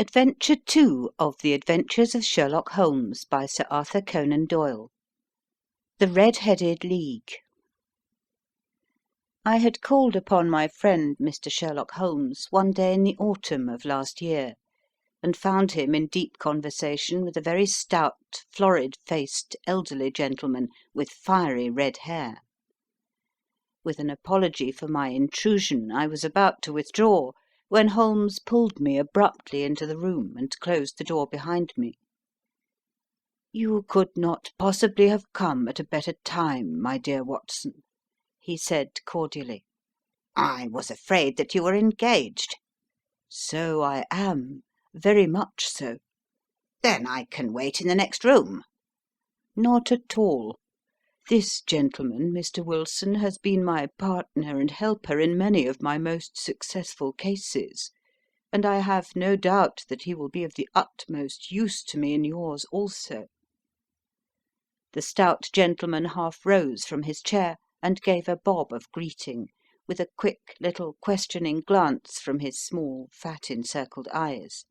Adventure 2 of The Adventures of Sherlock Holmes by Sir Arthur Conan Doyle. The Red-Headed League. I had called upon my friend Mr. Sherlock Holmes one day in the autumn of last year, and found him in deep conversation with a very stout, florid-faced, elderly gentleman with fiery red hair. With an apology for my intrusion, I was about to withdraw, when Holmes pulled me abruptly into the room and closed the door behind me. "You could not possibly have come at a better time, my dear Watson," he said cordially. "I was afraid that you were engaged." "So I am, very much so." "Then I can wait in the next room." "Not at all. This gentleman, Mr. Wilson, has been my partner and helper in many of my most successful cases, and I have no doubt that he will be of the utmost use to me in yours also." The stout gentleman half rose from his chair and gave a bob of greeting, with a quick little questioning glance from his small, fat encircled eyes.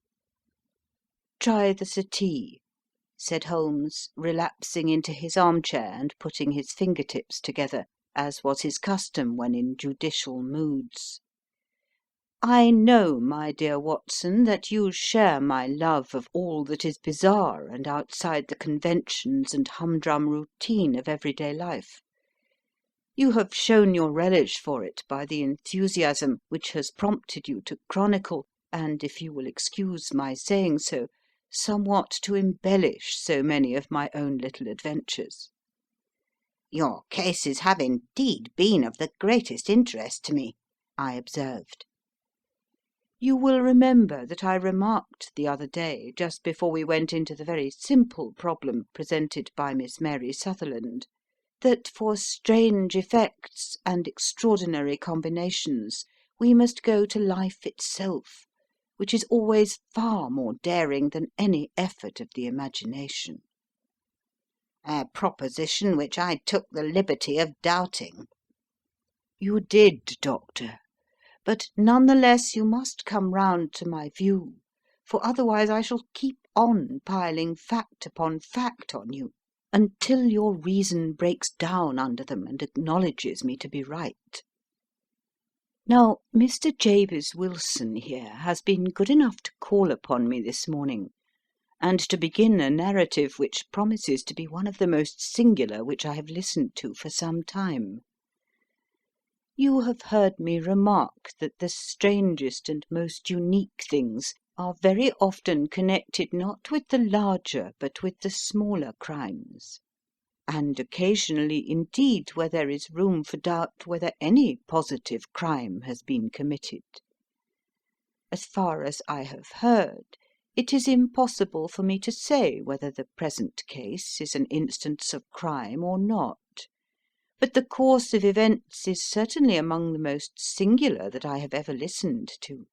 "Try the settee," said Holmes, relapsing into his armchair and putting his fingertips together, as was his custom when in judicial moods. "I know, my dear Watson, that you share my love of all that is bizarre and outside the conventions and humdrum routine of everyday life. You have shown your relish for it by the enthusiasm which has prompted you to chronicle, and, if you will excuse my saying so, somewhat to embellish so many of my own little adventures." "Your cases have indeed been of the greatest interest to me," I observed. "You will remember that I remarked the other day, just before we went into the very simple problem presented by Miss Mary Sutherland, that for strange effects and extraordinary combinations we must go to life itself, which is always far more daring than any effort of the imagination." "A proposition which I took the liberty of doubting." "You did, Doctor. But none the less you must come round to my view, for otherwise I shall keep on piling fact upon fact on you, until your reason breaks down under them and acknowledges me to be right. Now, Mr. Jabez Wilson here has been good enough to call upon me this morning, and to begin a narrative which promises to be one of the most singular which I have listened to for some time. You have heard me remark that the strangest and most unique things are very often connected not with the larger but with the smaller crimes, and occasionally indeed where there is room for doubt whether any positive crime has been committed. As far as I have heard, it is impossible for me to say whether the present case is an instance of crime or not, but the course of events is certainly among the most singular that I have ever listened to.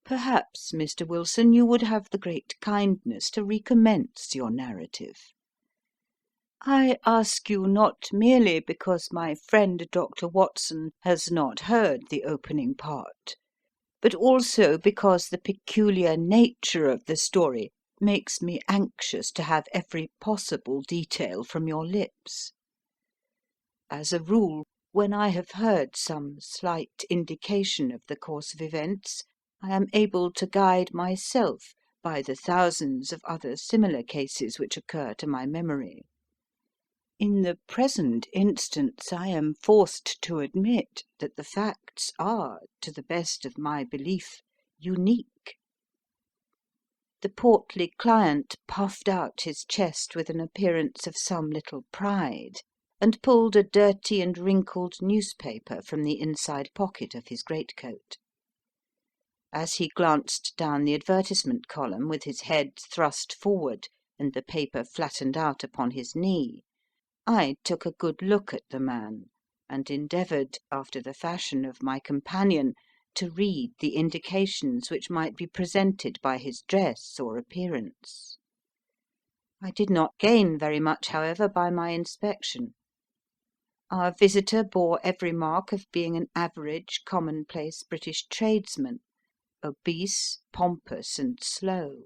Perhaps, Mr. Wilson, you would have the great kindness to recommence your narrative. I ask you not merely because my friend Dr. Watson has not heard the opening part, but also because the peculiar nature of the story makes me anxious to have every possible detail from your lips. As a rule, when I have heard some slight indication of the course of events, I am able to guide myself by the thousands of other similar cases which occur to my memory. In the present instance, I am forced to admit that the facts are, to the best of my belief, unique." The portly client puffed out his chest with an appearance of some little pride, and pulled a dirty and wrinkled newspaper from the inside pocket of his greatcoat. As he glanced down the advertisement column with his head thrust forward and the paper flattened out upon his knee, I took a good look at the man, and endeavoured, after the fashion of my companion, to read the indications which might be presented by his dress or appearance. I did not gain very much, however, by my inspection. Our visitor bore every mark of being an average, commonplace British tradesman, obese, pompous, and slow.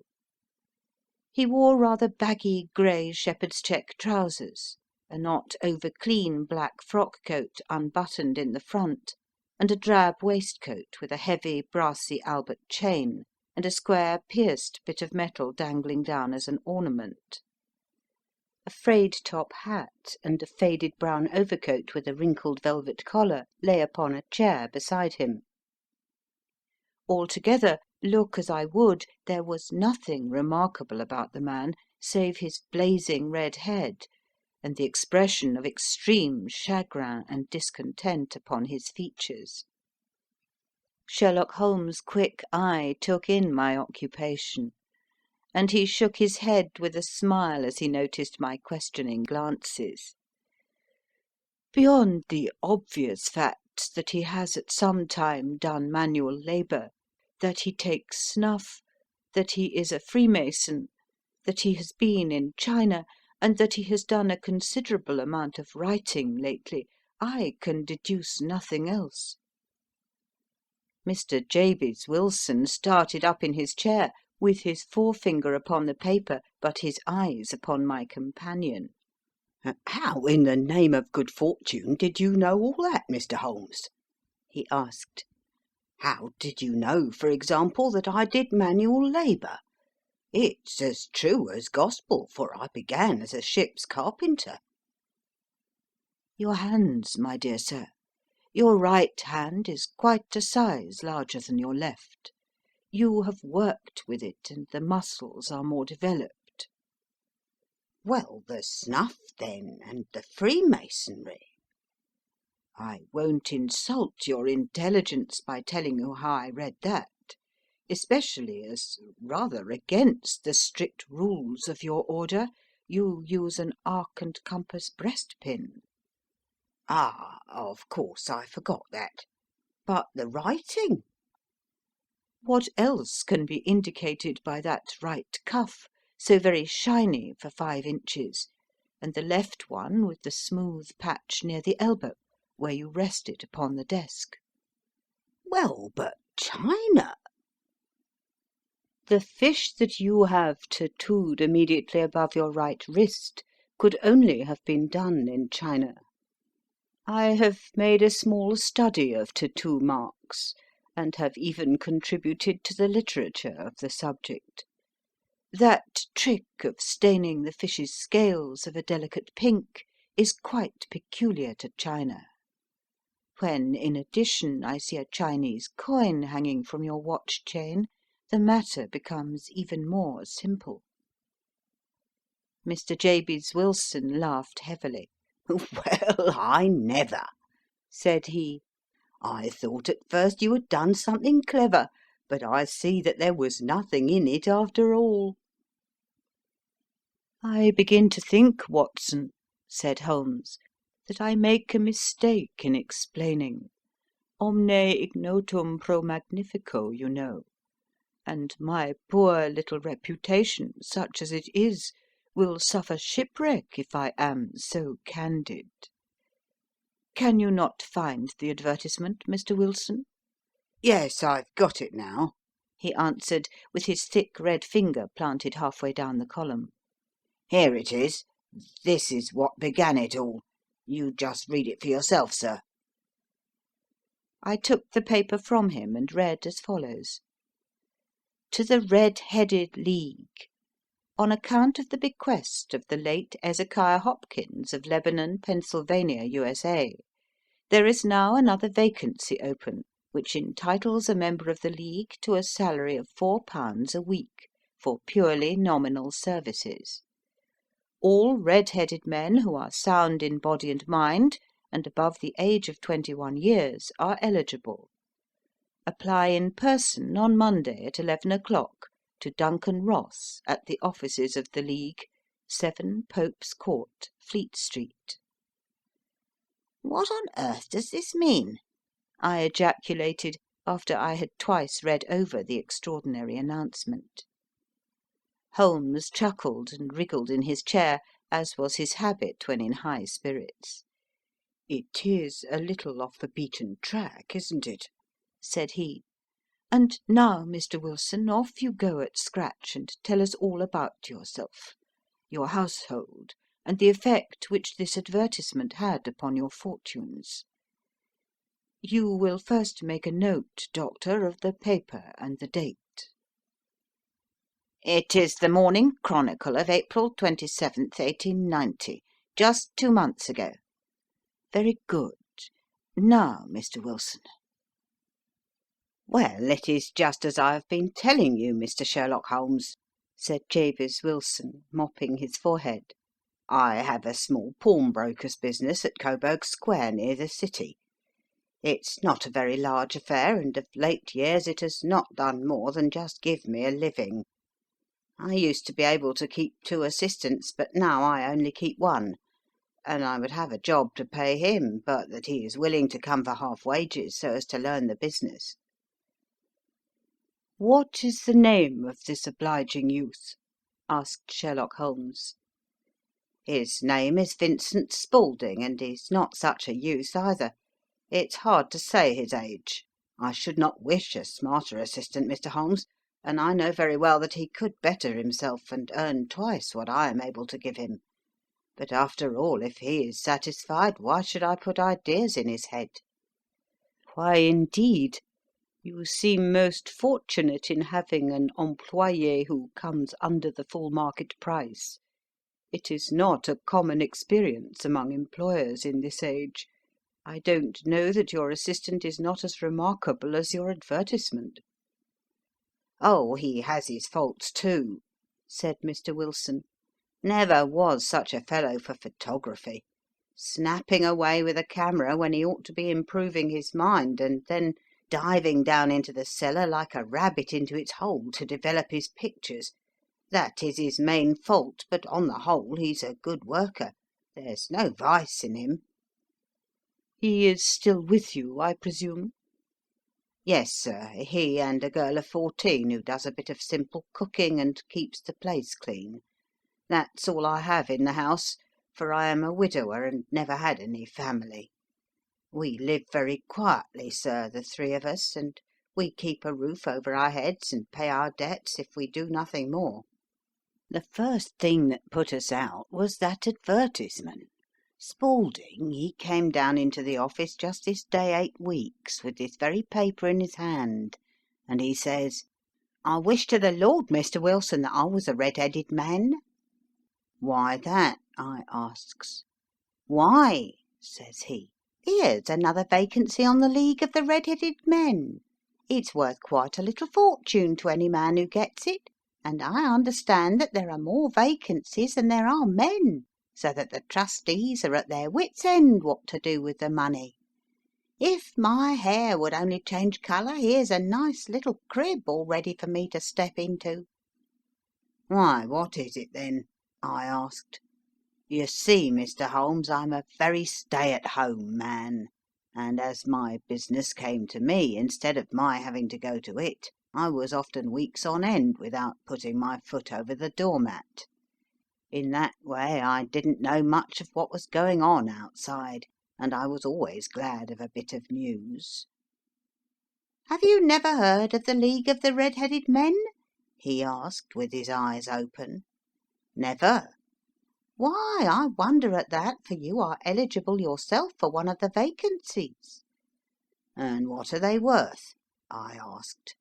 He wore rather baggy grey shepherd's check trousers, a not over clean black frock coat unbuttoned in the front, and a drab waistcoat with a heavy brassy Albert chain and a square pierced bit of metal dangling down as an ornament. A frayed top hat and a faded brown overcoat with a wrinkled velvet collar lay upon a chair beside him. Altogether, look as I would, there was nothing remarkable about the man save his blazing red head and the expression of extreme chagrin and discontent upon his features. Sherlock Holmes' quick eye took in my occupation, and he shook his head with a smile as he noticed my questioning glances. Beyond the obvious facts that he has at some time done manual labour, that he takes snuff, that he is a Freemason, that he has been in China, and that he has done a considerable amount of writing lately, I can deduce nothing else. Mr. Jabez Wilson started up in his chair, with his forefinger upon the paper, but his eyes upon my companion. "How in the name of good fortune did you know all that, Mr. Holmes?" he asked. "How did you know, for example, that I did manual labour? It's as true as gospel, for I began as a ship's carpenter." Your hands, my dear sir. Your right hand is quite a size larger than your left. You have worked with it, and the muscles are more developed. "Well, the snuff, then, and the Freemasonry." I won't insult your intelligence by telling you how I read that, especially as, rather against the strict rules of your order, you use an arc and compass breastpin. "Ah, of course, I forgot that. But the writing?" What else can be indicated by that right cuff, so very shiny for 5 inches, and the left one with the smooth patch near the elbow, where you rest it upon the desk? "Well, but China?" The fish that you have tattooed immediately above your right wrist could only have been done in China. I have made a small study of tattoo marks, and have even contributed to the literature of the subject. That trick of staining the fish's scales of a delicate pink is quite peculiar to China. When, in addition, I see a Chinese coin hanging from your watch chain, the matter becomes even more simple. Mr. Jabez Wilson laughed heavily. "Well, I never!" said he. "I thought at first you had done something clever, but I see that there was nothing in it after all." I begin to think, Watson, said Holmes, that I make a mistake in explaining. Omne ignotum pro magnifico, you know, and my poor little reputation, such as it is, will suffer shipwreck if I am so candid. Can you not find the advertisement, Mr. Wilson? "Yes, I've got it now," he answered, with his thick red finger planted halfway down the column. "Here it is. This is what began it all. You just read it for yourself, sir." I took the paper from him and read as follows: To the Red-Headed League. On account of the bequest of the late Ezekiah Hopkins of Lebanon, Pennsylvania, USA, there is now another vacancy open, which entitles a member of the League to a salary of £4 a week for purely nominal services. All red-headed men who are sound in body and mind, and above the age of 21 years, are eligible. Apply in person on Monday at 11 o'clock to Duncan Ross at the offices of the League, 7 Pope's Court, Fleet Street. "What on earth does this mean?" I ejaculated after I had twice read over the extraordinary announcement. Holmes chuckled and wriggled in his chair, as was his habit when in high spirits. "It is a little off the beaten track, isn't it?" said he. And now, Mr. Wilson, off you go at scratch and tell us all about yourself, your household, and the effect which this advertisement had upon your fortunes. You will first make a note, Doctor, of the paper and the date. It is the Morning Chronicle of April 27th, 1890, just 2 months ago. Very good. Now, Mr. Wilson. Well, it is just as I have been telling you, Mr. Sherlock Holmes, said Jabez Wilson, mopping his forehead. I have a small pawnbroker's business at Coburg Square, near the city. It's not a very large affair, and of late years it has not done more than just give me a living. I used to be able to keep 2 assistants, but now I only keep 1, and I would have a job to pay him, but that he is willing to come for half wages so as to learn the business. What is the name of this obliging youth? Asked Sherlock Holmes. His name is Vincent Spaulding, and he's not such a youth either. It's hard to say his age. I should not wish a smarter assistant, Mr. Holmes, and I know very well that he could better himself and earn twice what I am able to give him. But after all, if he is satisfied, why should I put ideas in his head? Why, indeed. You seem most fortunate in having an employé who comes under the full market price. It is not a common experience among employers in this age. I don't know that your assistant is not as remarkable as your advertisement. Oh, he has his faults too, said Mr. Wilson. Never was such a fellow for photography. Snapping away with a camera when he ought to be improving his mind, and then diving down into the cellar like a rabbit into its hole to develop his pictures. That is his main fault, but on the whole he's a good worker. There's no vice in him. He is still with you, I presume? Yes, sir, he and a girl of 14 who does a bit of simple cooking and keeps the place clean. That's all I have in the house, for I am a widower and never had any family. We live very quietly, sir, the 3 of us, and we keep a roof over our heads and pay our debts if we do nothing more. The first thing that put us out was that advertisement. Spaulding, he came down into the office just this day 8 weeks, with this very paper in his hand, and he says, "I wish to the Lord, Mr. Wilson, that I was a red-headed man." "Why that?" I asks. "Why," says he, "here's another vacancy on the League of the Red-Headed Men. It's worth quite a little fortune to any man who gets it, and I understand that there are more vacancies than there are men, so that the trustees are at their wits' end what to do with the money. If my hair would only change colour, here's a nice little crib all ready for me to step into." "Why, what is it then?" I asked. "You see, Mr. Holmes, I'm a very stay-at-home man, and as my business came to me instead of my having to go to it, I was often weeks on end without putting my foot over the doormat. In that way I didn't know much of what was going on outside, and I was always glad of a bit of news." "Have you never heard of the League of the Red-Headed Men?" he asked, with his eyes open. "Never." "Why, I wonder at that, for you are eligible yourself for one of the vacancies." "And what are they worth?" I asked.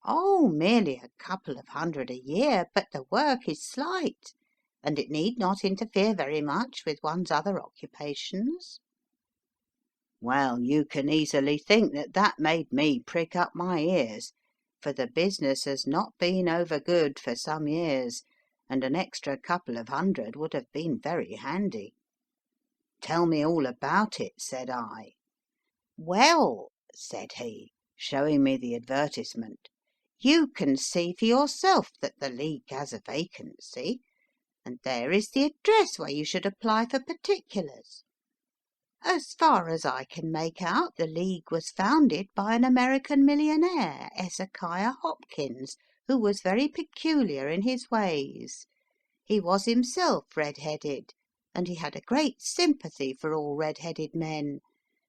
"Oh, merely a couple of hundred a year, but the work is slight, and it need not interfere very much with one's other occupations." Well, you can easily think that that made me prick up my ears, for the business has not been over good for some years, and an extra couple of hundred would have been very handy. "Tell me all about it," said I. "Well," said he, showing me the advertisement, "you can see for yourself that the League has a vacancy, and there is the address where you should apply for particulars. As far as I can make out, the League was founded by an American millionaire, Ezekiah Hopkins, who was very peculiar in his ways. He was himself red-headed, and he had a great sympathy for all red-headed men,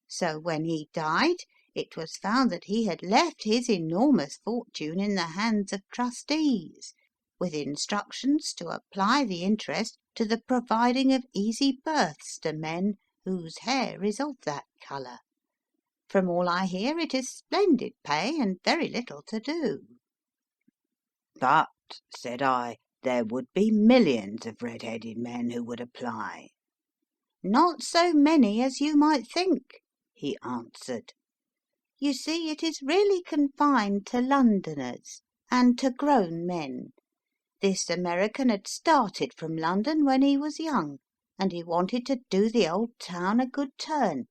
so when he died it was found that he had left his enormous fortune in the hands of trustees, with instructions to apply the interest to the providing of easy berths to men whose hair is of that colour. From all I hear, it is splendid pay and very little to do." "But," said I, "there would be millions of red-headed men who would apply." "Not so many as you might think," he answered. "You see, it is really confined to Londoners, and to grown men. This American had started from London when he was young, and he wanted to do the old town a good turn.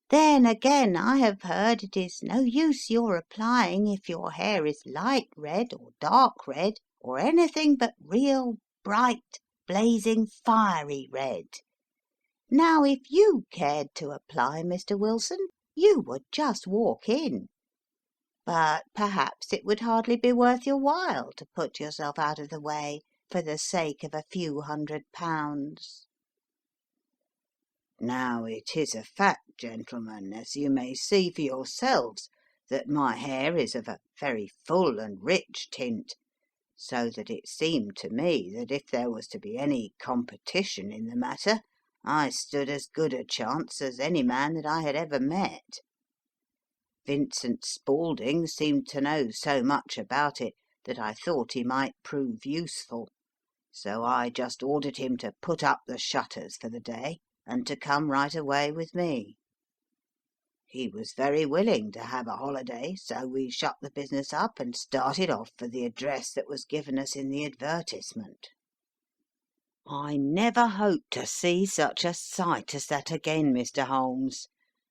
Then again, I have heard it is no use your applying if your hair is light red or dark red, or anything but real bright, blazing, fiery red. Now, if you cared to apply, Mr. Wilson, you would just walk in. But perhaps it would hardly be worth your while to put yourself out of the way for the sake of a few £100. Now it is a fact, gentlemen, as you may see for yourselves, that my hair is of a very full and rich tint, so that it seemed to me that if there was to be any competition in the matter, I stood as good a chance as any man that I had ever met. Vincent Spaulding seemed to know so much about it that I thought he might prove useful, so I just ordered him to put up the shutters for the day and to come right away with me. He was very willing to have a holiday, so we shut the business up and started off for the address that was given us in the advertisement. I never hoped to see such a sight as that again, Mr. Holmes.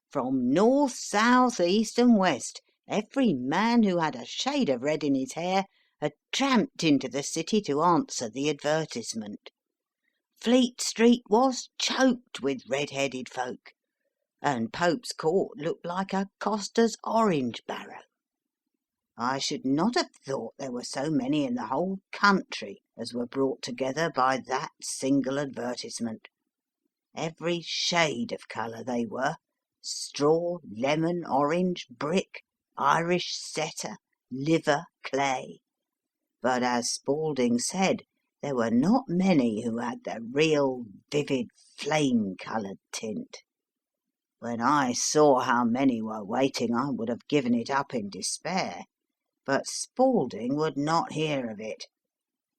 From north, south, east, and west, every man who had a shade of red in his hair had tramped into the city to answer the advertisement. Fleet Street was choked with red-headed folk, and Pope's Court looked like a coster's orange barrow. I should not have thought there were so many in the whole country as were brought together by that single advertisement. Every shade of colour they were: straw, lemon, orange, brick, Irish setter, liver, clay. But as Spaulding said, there were not many who had the real vivid flame-coloured tint. When I saw how many were waiting, I would have given it up in despair, but Spaulding would not hear of it.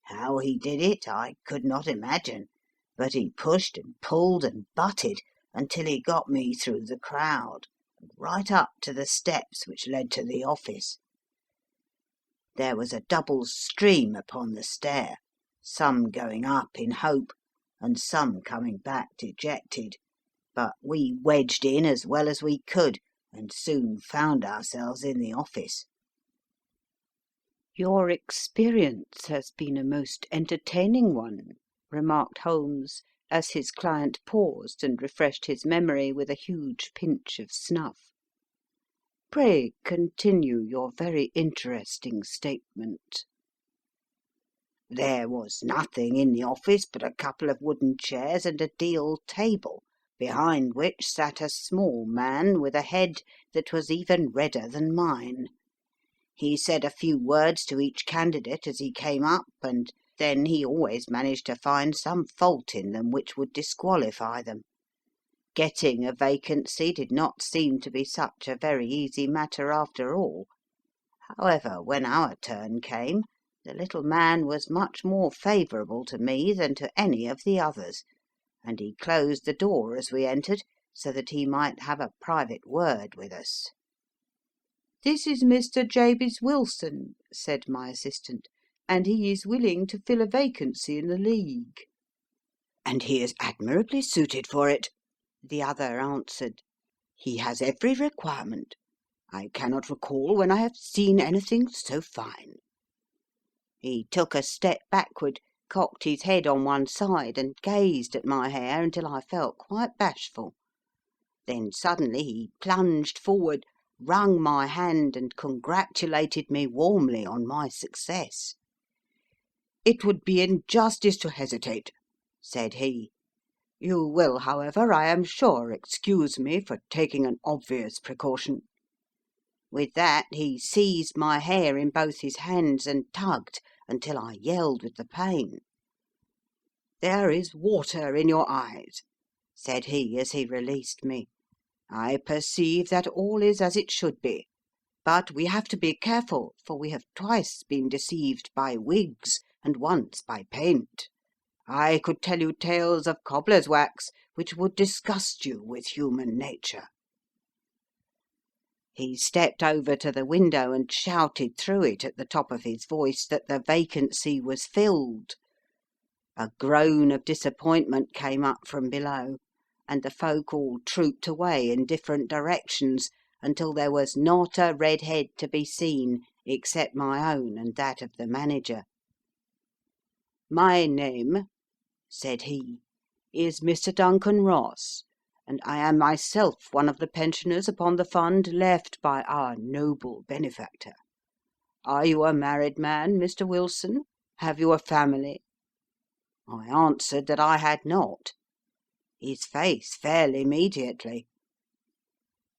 How he did it I could not imagine, but he pushed and pulled and butted until he got me through the crowd, and right up to the steps which led to the office. There was a double stream upon the stair, some going up in hope, and some coming back dejected, but we wedged in as well as we could, and soon found ourselves in the office. "Your experience has been a most entertaining one," remarked Holmes, as his client paused and refreshed his memory with a huge pinch of snuff. "Pray continue your very interesting statement." There was nothing in the office but a couple of wooden chairs and a deal table, behind which sat a small man with a head that was even redder than mine. He said a few words to each candidate as he came up, and then he always managed to find some fault in them which would disqualify them. Getting a vacancy did not seem to be such a very easy matter after all. However, when our turn came, the little man was much more favourable to me than to any of the others, and he closed the door as we entered, so that he might have a private word with us. "This is Mr. Jabez Wilson," said my assistant, "and he is willing to fill a vacancy in the League." "And he is admirably suited for it," the other answered. "He has every requirement. I cannot recall when I have seen anything so fine." He took a step backward, cocked his head on one side, and gazed at my hair until I felt quite bashful. Then suddenly he plunged forward, wrung my hand, and congratulated me warmly on my success. "It would be injustice to hesitate," said he. "You will, however, I am sure, excuse me for taking an obvious precaution. With that he seized my hair in both his hands and tugged until I yelled with the pain. "There is water in your eyes," said he as he released me. "I perceive that all is as it should be. But we have to be careful, for we have twice been deceived by wigs and once by paint. I could tell you tales of cobbler's wax which would disgust you with human nature." He stepped over to the window and shouted through it at the top of his voice that the vacancy was filled. A groan of disappointment came up from below, and the folk all trooped away in different directions until there was not a red head to be seen except my own and that of the manager. "My name," said he, "is Mr. Duncan Ross, and I am myself one of the pensioners upon the fund left by our noble benefactor. Are you a married man, Mr. Wilson? Have you a family?" I answered that I had not. His face fell immediately.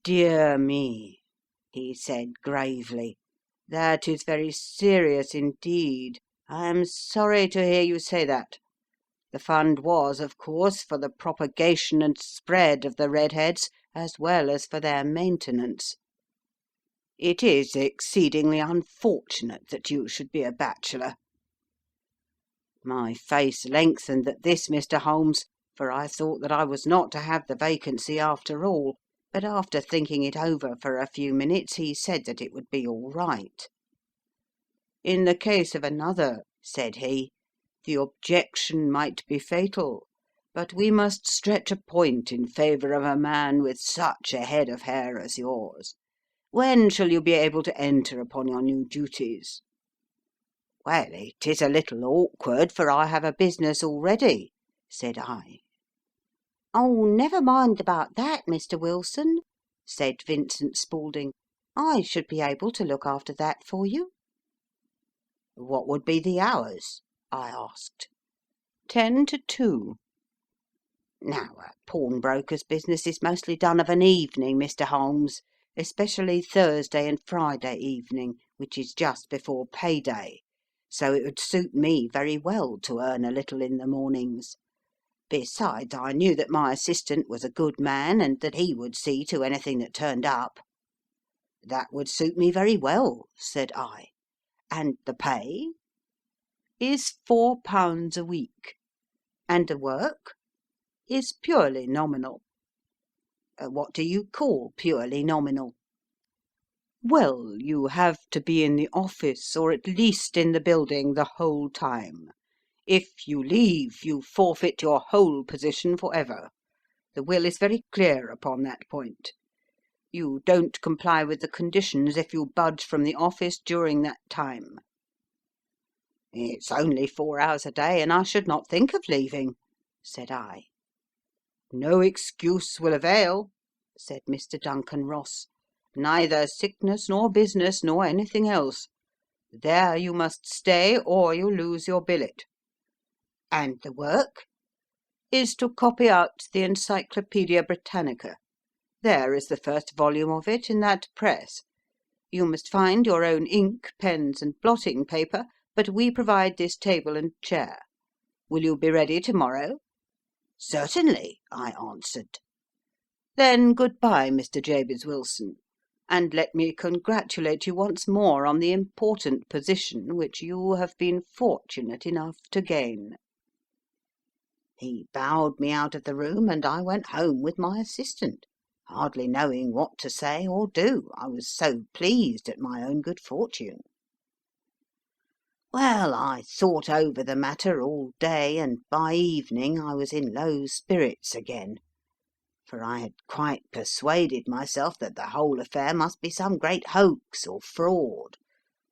"Dear me," he said gravely, "that is very serious indeed. I am sorry to hear you say that. The fund was, of course, for the propagation and spread of the redheads, as well as for their maintenance. It is exceedingly unfortunate that you should be a bachelor." My face lengthened at this, Mr. Holmes, for I thought that I was not to have the vacancy after all, but after thinking it over for a few minutes he said that it would be all right. "In the case of another," said he, "the objection might be fatal, but we must stretch a point in favour of a man with such a head of hair as yours. When shall you be able to enter upon your new duties?" "Well, it is a little awkward, for I have a business already," said I. "Oh, never mind about that, Mr. Wilson," said Vincent Spaulding. "I should be able to look after that for you." "What would be the hours?" I asked. 10 to 2. Now, a pawnbroker's business is mostly done of an evening, Mr. Holmes, especially Thursday and Friday evening, which is just before payday, so it would suit me very well to earn a little in the mornings. Besides, I knew that my assistant was a good man, and that he would see to anything that turned up. "That would suit me very well," said I. "And the pay?" "Is £4 a week." "And the work?" "Is purely nominal." "What do you call purely nominal?" "Well, you have to be in the office, or at least in the building, the whole time. If you leave, you forfeit your whole position for ever. The will is very clear upon that point. You don't comply with the conditions if you budge from the office during that time." "It's only 4 hours a day, and I should not think of leaving," said I. "No excuse will avail," said Mr. Duncan Ross, "neither sickness nor business nor anything else. There you must stay, or you lose your billet." "And the work?" "Is to copy out the Encyclopaedia Britannica. There is the first volume of it in that press. You must find your own ink, pens, and blotting paper, but we provide this table and chair. Will you be ready to morrow?" "Certainly," I answered. "Then good bye, Mr. Jabez Wilson, and let me congratulate you once more on the important position which you have been fortunate enough to gain." He bowed me out of the room, and I went home with my assistant, hardly knowing what to say or do, I was so pleased at my own good fortune. Well, I thought over the matter all day, and by evening I was in low spirits again, for I had quite persuaded myself that the whole affair must be some great hoax or fraud,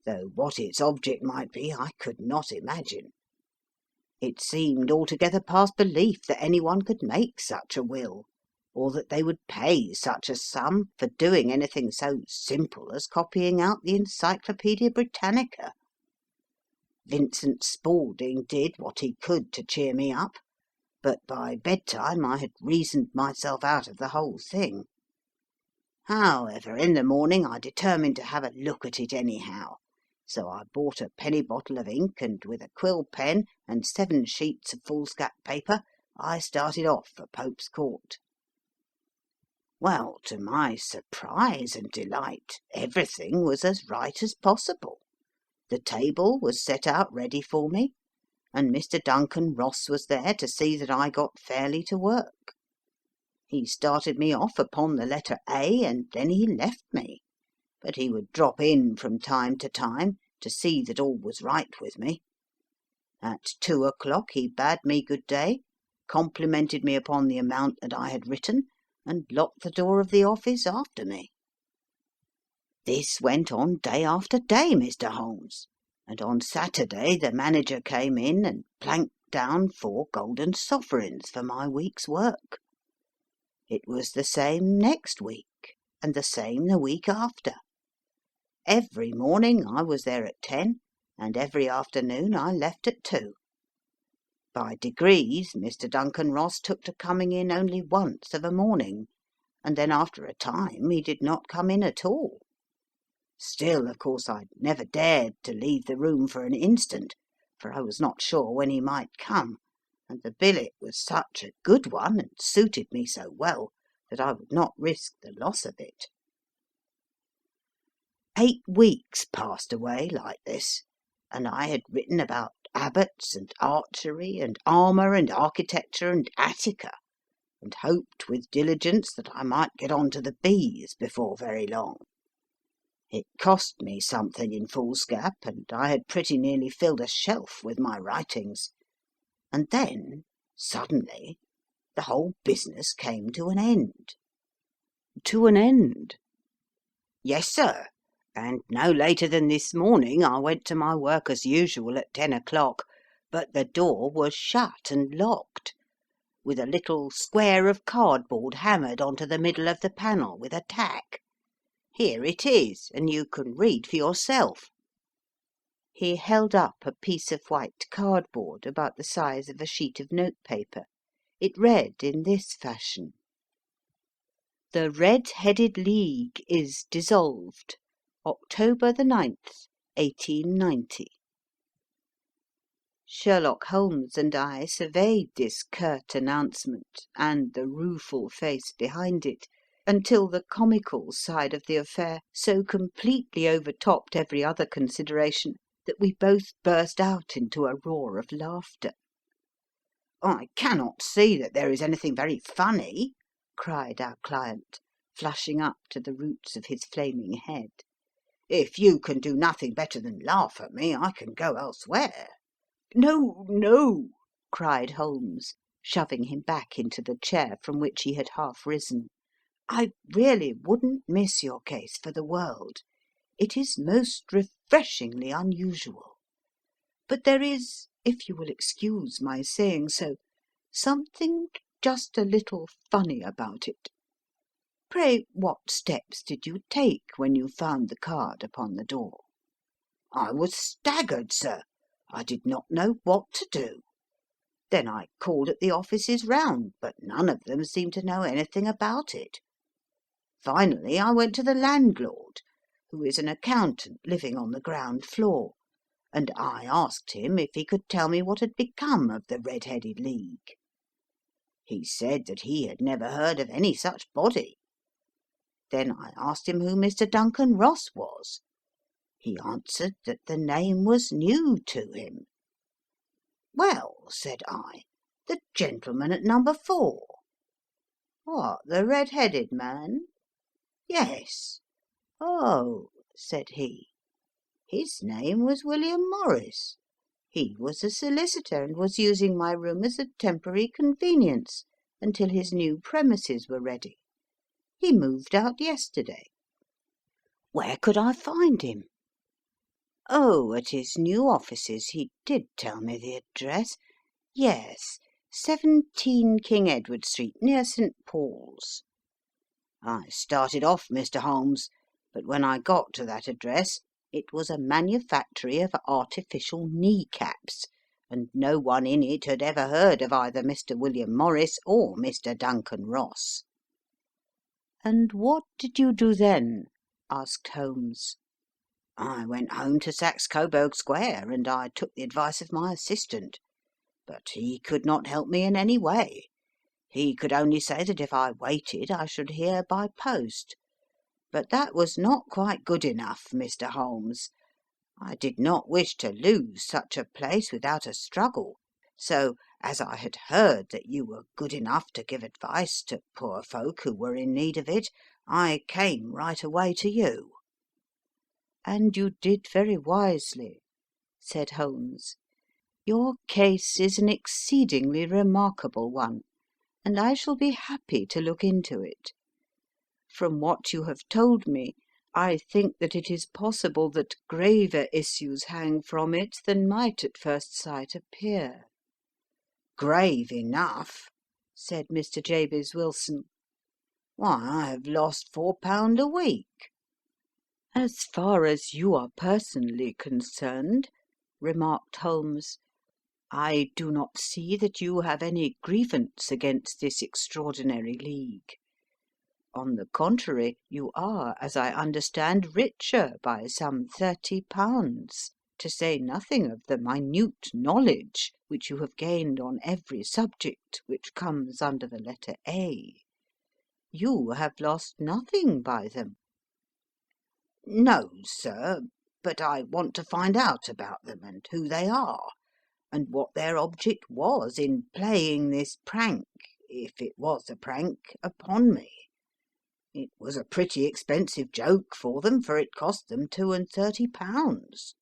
though what its object might be I could not imagine. It seemed altogether past belief that anyone could make such a will, or that they would pay such a sum for doing anything so simple as copying out the Encyclopaedia Britannica. Vincent Spaulding did what he could to cheer me up, but by bedtime I had reasoned myself out of the whole thing. However, in the morning I determined to have a look at it anyhow, so I bought a penny bottle of ink, and with a quill pen and 7 sheets of foolscap paper I started off for Pope's Court. Well, to my surprise and delight, everything was as right as possible. The table was set out ready for me, and Mr. Duncan Ross was there to see that I got fairly to work. He started me off upon the letter A, and then he left me, but he would drop in from time to see that all was right with me. At 2 o'clock he bade me good day, complimented me upon the amount that I had written, and locked the door of the office after me. This went on day after day, Mr. Holmes, and on Saturday the manager came in and planked down 4 golden sovereigns for my week's work. It was the same next week, and the same the week after. Every morning I was there at 10, and every afternoon I left at 2. By degrees Mr. Duncan Ross took to coming in only once of a morning, and then after a time he did not come in at all. Still, of course, I never dared to leave the room for an instant, for I was not sure when he might come, and the billet was such a good one and suited me so well that I would not risk the loss of it. 8 weeks passed away like this, and I had written about abbots and archery and armour and architecture and Attica, and hoped with diligence that I might get on to the bees before very long. It cost me something in foolscap, and I had pretty nearly filled a shelf with my writings, and then, suddenly, the whole business came to an end. To an end? Yes, sir. And no later than this morning I went to my work as usual at 10 o'clock, but the door was shut and locked, with a little square of cardboard hammered onto the middle of the panel with a tack. Here it is, and you can read for yourself. He held up a piece of white cardboard about the size of a sheet of notepaper. It read in this fashion: "The Red-Headed League is dissolved. October the 9th, 1890. Sherlock Holmes and I surveyed this curt announcement, and the rueful face behind it, until the comical side of the affair so completely overtopped every other consideration that we both burst out into a roar of laughter. "I cannot see that there is anything very funny," cried our client, flushing up to the roots of his flaming head. "If you can do nothing better than laugh at me, I can go elsewhere." "No, no," cried Holmes, shoving him back into the chair from which he had half risen. "I really wouldn't miss your case for the world. It is most refreshingly unusual. But there is, if you will excuse my saying so, something just a little funny about it. Pray, what steps did you take when you found the card upon the door?" "I was staggered, sir. I did not know what to do. Then I called at the offices round, but none of them seemed to know anything about it. Finally I went to the landlord, who is an accountant living on the ground floor, and I asked him if he could tell me what had become of the Red-Headed League. He said that he had never heard of any such body. Then I asked him who Mr. Duncan Ross was. He answered that the name was new to him. "Well," said I, "the gentleman at number 4. "What, the red-headed man?" "Yes." "Oh," said he, "his name was William Morris. He was a solicitor, and was using my room as a temporary convenience until his new premises were ready. He moved out yesterday." "Where could I find him?" "Oh, at his new offices. He did tell me the address. Yes, 17 King Edward Street, near St. Paul's." I started off, Mr. Holmes, but when I got to that address it was a manufactory of artificial knee-caps, and no one in it had ever heard of either Mr. William Morris or Mr. Duncan Ross. And what did you do then? Asked Holmes. I went home to Saxe Coburg Square, and I took the advice of my assistant. But he could not help me in any way. He could only say that if I waited I should hear by post. But that was not quite good enough, Mr. Holmes. I did not wish to lose such a place without a struggle, so, as I had heard that you were good enough to give advice to poor folk who were in need of it, I came right away to you." "And you did very wisely," said Holmes. "Your case is an exceedingly remarkable one, and I shall be happy to look into it. From what you have told me, I think that it is possible that graver issues hang from it than might at first sight appear." "Grave enough," said Mr. Jabez Wilson. "Why, I have lost £4 a week." "As far as you are personally concerned," remarked Holmes, "I do not see that you have any grievance against this extraordinary league. On the contrary, you are, as I understand, richer by some £30, to say nothing of the minute knowledge which you have gained on every subject which comes under the letter A. You have lost nothing by them." "No, sir, but I want to find out about them, and who they are, and what their object was in playing this prank, if it was a prank, upon me. It was a pretty expensive joke for them, for it cost them £32.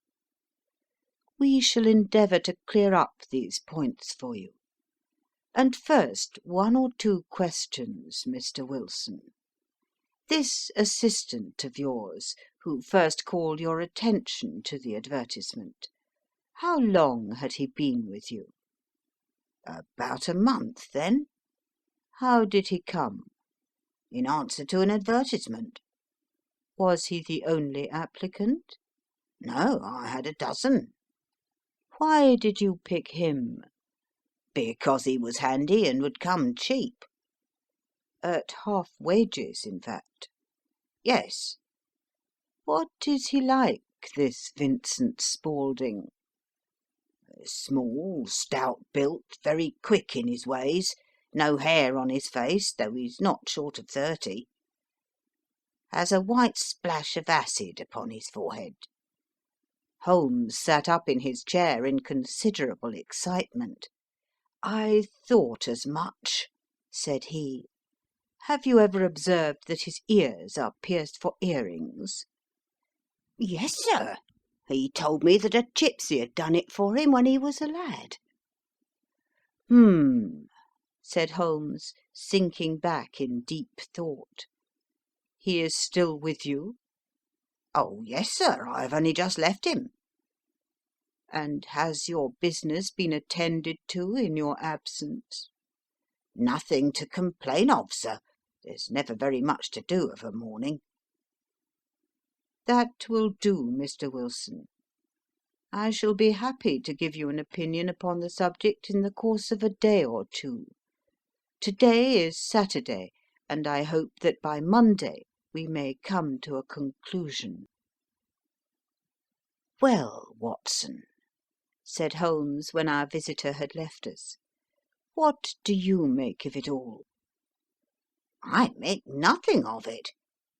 "We shall endeavour to clear up these points for you. And first, one or two questions, Mr. Wilson. This assistant of yours, who first called your attention to the advertisement, how long had he been with you?" "About a month, then." "How did he come?" "In answer to an advertisement." "Was he the only applicant?" "No, I had a dozen." "Why did you pick him?" "Because he was handy and would come cheap." "At half wages, in fact?" "Yes." "What is he like, this Vincent Spaulding?" "Small, stout built, very quick in his ways, no hair on his face, though he's not short of 30. Has a white splash of acid upon his forehead." Holmes sat up in his chair in considerable excitement. "I thought as much," said he. "Have you ever observed that his ears are pierced for earrings?" "Yes, sir. He told me that a gipsy had done it for him when he was a lad." "Hmm," said Holmes, sinking back in deep thought. "He is still with you?" "Oh, yes, sir. I have only just left him." "And has your business been attended to in your absence?" "Nothing to complain of, sir. There's never very much to do of a morning." "That will do, Mr. Wilson. I shall be happy to give you an opinion upon the subject in the course of a day or two. To-day is Saturday, and I hope that by Monday we may come to a conclusion." "Well, Watson," said Holmes when our visitor had left us, "what do you make of it all?" "I make nothing of it,"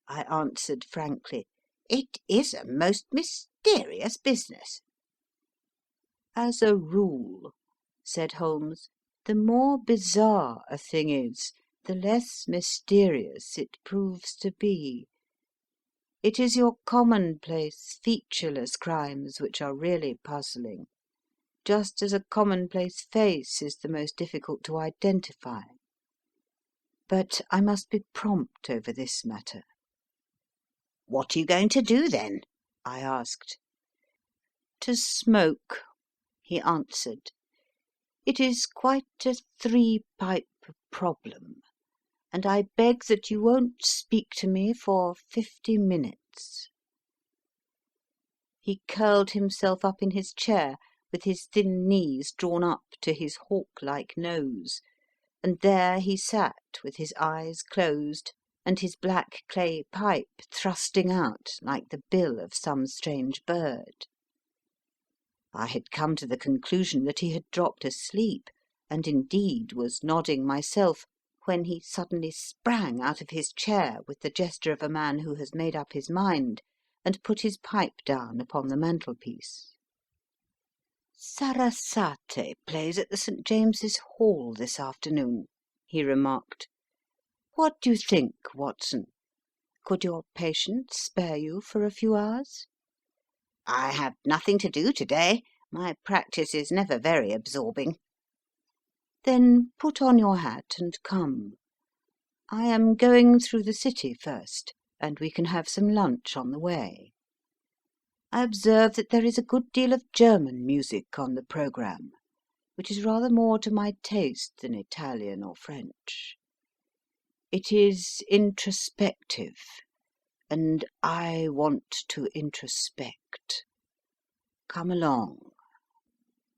I answered frankly. "It is a most mysterious business." "As a rule," said Holmes, "the more bizarre a thing is, the less mysterious it proves to be. It is your commonplace, featureless crimes which are really puzzling, just as a commonplace face is the most difficult to identify. But I must be prompt over this matter." "What are you going to do, then?" I asked. "To smoke," he answered. "It is quite a three-pipe problem, and I beg that you won't speak to me for 50 minutes." He curled himself up in his chair, with his thin knees drawn up to his hawk-like nose, and there he sat with his eyes closed and his black clay pipe thrusting out like the bill of some strange bird. I had come to the conclusion that he had dropped asleep, and indeed was nodding myself, when he suddenly sprang out of his chair with the gesture of a man who has made up his mind, and put his pipe down upon the mantelpiece. "Sarasate plays at the St. James's Hall this afternoon," he remarked. "What do you think, Watson? Could your patient spare you for a few hours?" "I have nothing to do to-day. My practice is never very absorbing." "Then put on your hat and come. I am going through the city first, and we can have some lunch on the way. I observe that there is a good deal of German music on the programme, which is rather more to my taste than Italian or French. It is introspective, and I want to introspect. Come along."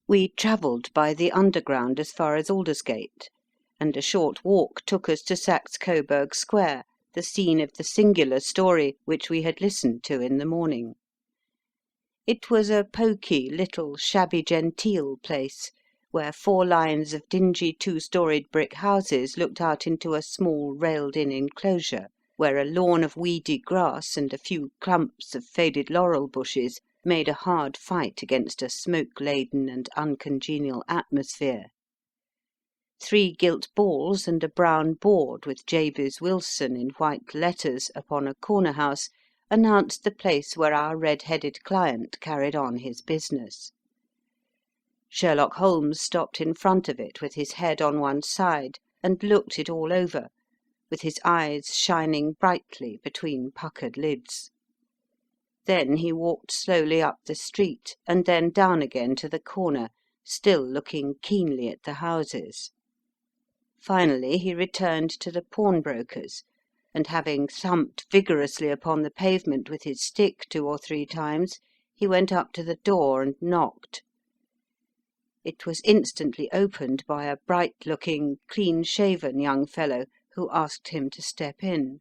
We travelled by the Underground as far as Aldersgate, and a short walk took us to Saxe Coburg Square, the scene of the singular story which we had listened to in the morning. It was a poky, little, shabby genteel place, where 4 lines of dingy 2-storied brick houses looked out into a small railed-in enclosure, where a lawn of weedy grass and a few clumps of faded laurel bushes made a hard fight against a smoke-laden and uncongenial atmosphere. 3 gilt balls and a brown board with Jabez Wilson in white letters upon a corner house announced the place where our red-headed client carried on his business. Sherlock Holmes stopped in front of it with his head on one side and looked it all over, with his eyes shining brightly between puckered lids. Then he walked slowly up the street and then down again to the corner, still looking keenly at the houses. Finally he returned to the pawnbroker's, and having thumped vigorously upon the pavement with his stick 2 or 3 times, he went up to the door and knocked. It was instantly opened by a bright-looking, clean-shaven young fellow who asked him to step in.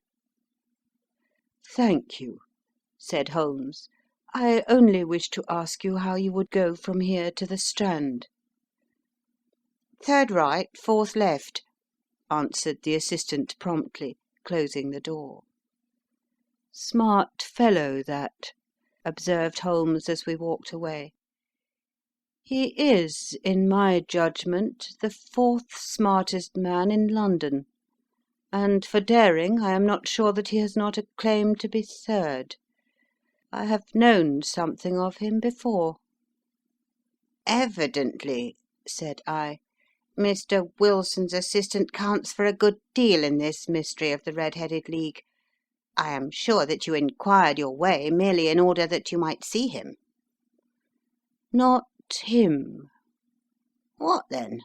"Thank you," said Holmes. "I only wished to ask you how you would go from here to the Strand." "Third right, 4th left," answered the assistant promptly, closing the door. "Smart fellow, that," observed Holmes as we walked away. "He is, in my judgment, the 4th smartest man in London, and for daring I am not sure that he has not a claim to be 3rd. I have known something of him before." "Evidently," said I, "Mr. Wilson's assistant counts for a good deal in this mystery of the Red-Headed League. I am sure that you inquired your way merely in order that you might see him." "Not him." "What then?"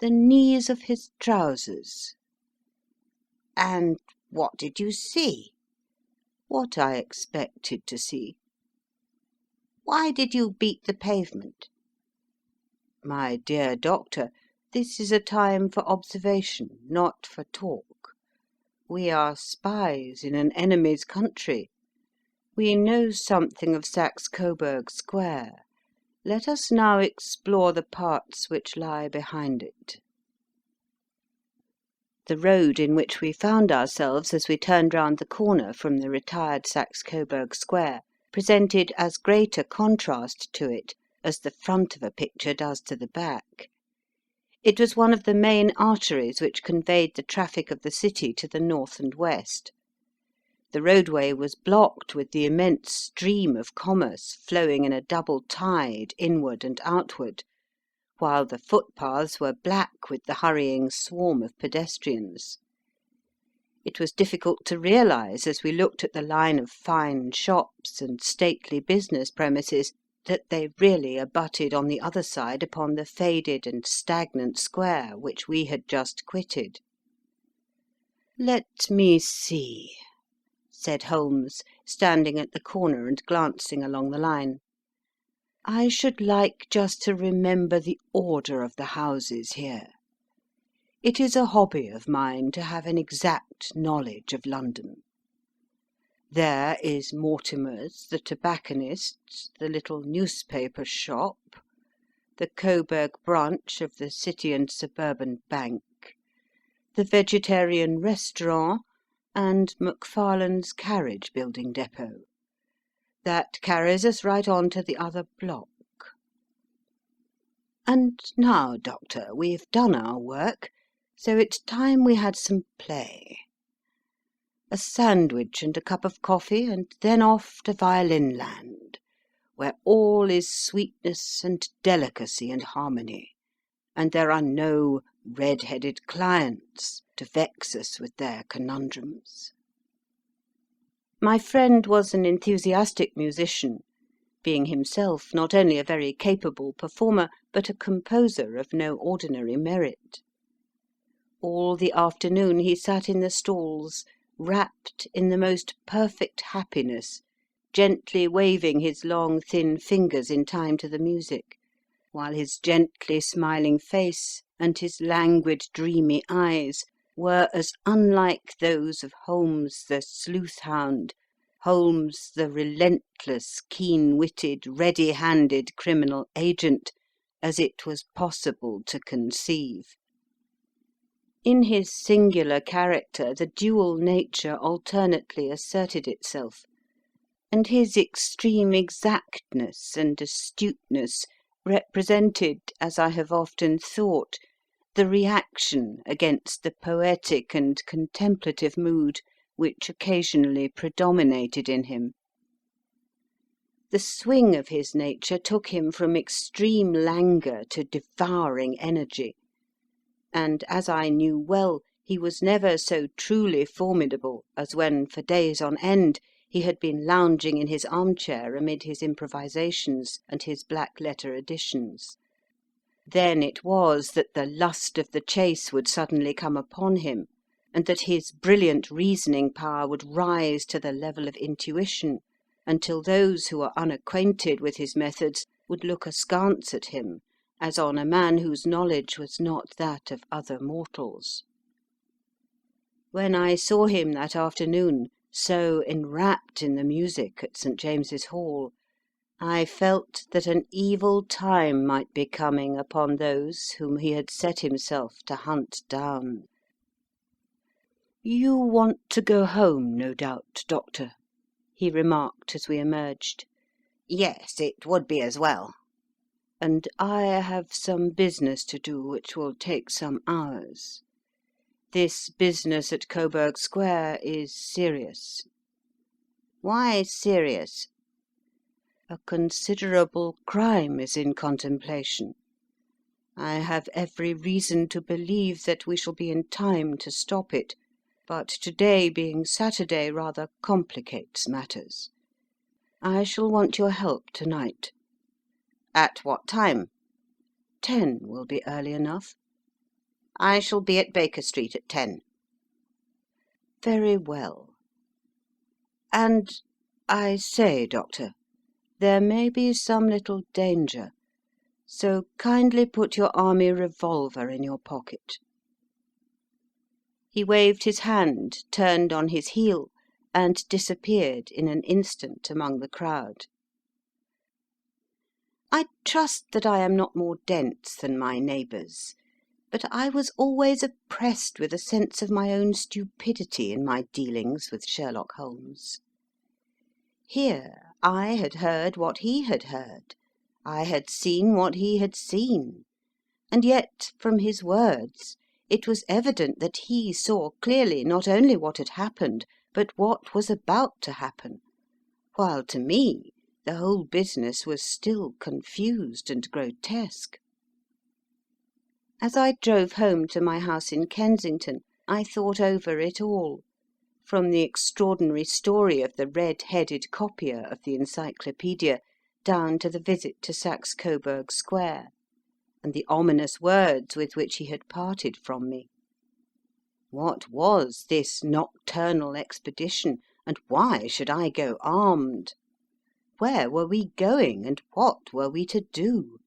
"The knees of his trousers." "And what did you see?" "What I expected to see." "Why did you beat the pavement?" "My dear doctor, this is a time for observation, not for talk. We are spies in an enemy's country. We know something of Saxe Coburg Square. Let us now explore the parts which lie behind it." The road in which we found ourselves as we turned round the corner from the retired Saxe Coburg Square presented as great a contrast to it as the front of a picture does to the back. It was one of the main arteries which conveyed the traffic of the city to the north and west. The roadway was blocked with the immense stream of commerce flowing in a double tide inward and outward, while the footpaths were black with the hurrying swarm of pedestrians. It was difficult to realise, as we looked at the line of fine shops and stately business premises, that they really abutted on the other side upon the faded and stagnant square which we had just quitted. "Let me see," said Holmes, standing at the corner and glancing along the line. "I should like just to remember the order of the houses here. It is a hobby of mine to have an exact knowledge of London. There is Mortimer's, the tobacconist's, the little newspaper shop, the Coburg branch of the City and Suburban Bank, the vegetarian restaurant, and Macfarlane's carriage building depot. That carries us right on to the other block. And now, Doctor, we've done our work, so it's time we had some play. A sandwich and a cup of coffee, and then off to Violin Land, where all is sweetness and delicacy and harmony, and there are no red-headed clients to vex us with their conundrums. My friend was an enthusiastic musician, being himself not only a very capable performer, but a composer of no ordinary merit. All the afternoon he sat in the stalls, wrapped in the most perfect happiness, gently waving his long thin fingers in time to the music, while his gently smiling face and his languid dreamy eyes were as unlike those of Holmes the sleuth-hound, Holmes the relentless, keen-witted, ready-handed criminal agent, as it was possible to conceive. In his singular character the dual nature alternately asserted itself, and his extreme exactness and astuteness represented, as I have often thought, the reaction against the poetic and contemplative mood which occasionally predominated in him. The swing of his nature took him from extreme languor to devouring energy, and, as I knew well, he was never so truly formidable as when, for days on end, he had been lounging in his armchair amid his improvisations and his black-letter editions. Then it was that the lust of the chase would suddenly come upon him, and that his brilliant reasoning power would rise to the level of intuition, until those who are unacquainted with his methods would look askance at him, as on a man whose knowledge was not that of other mortals. When I saw him that afternoon, so enwrapped in the music at St. James's Hall, I felt that an evil time might be coming upon those whom he had set himself to hunt down. "You want to go home, no doubt, Doctor," he remarked as we emerged. "Yes, it would be as well." "And I have some business to do which will take some hours. This business at Coburg Square is serious." "Why serious?" "A considerable crime is in contemplation. I have every reason to believe that we shall be in time to stop it, but today being Saturday rather complicates matters. I shall want your help tonight." "At what time?" 10 will be early enough." "I shall be at Baker Street at 10." "Very well. And, I say, Doctor, there may be some little danger, so kindly put your army revolver in your pocket." He waved his hand, turned on his heel, and disappeared in an instant among the crowd. I trust that I am not more dense than my neighbours, but I was always oppressed with a sense of my own stupidity in my dealings with Sherlock Holmes. Here I had heard what he had heard, I had seen what he had seen, and yet, from his words, it was evident that he saw clearly not only what had happened, but what was about to happen, while to me the whole business was still confused and grotesque. As I drove home to my house in Kensington, I thought over it all, from the extraordinary story of the red-headed copier of the Encyclopaedia down to the visit to Saxe-Coburg Square, and the ominous words with which he had parted from me. What was this nocturnal expedition, and why should I go armed? Where were we going, and what were we to do?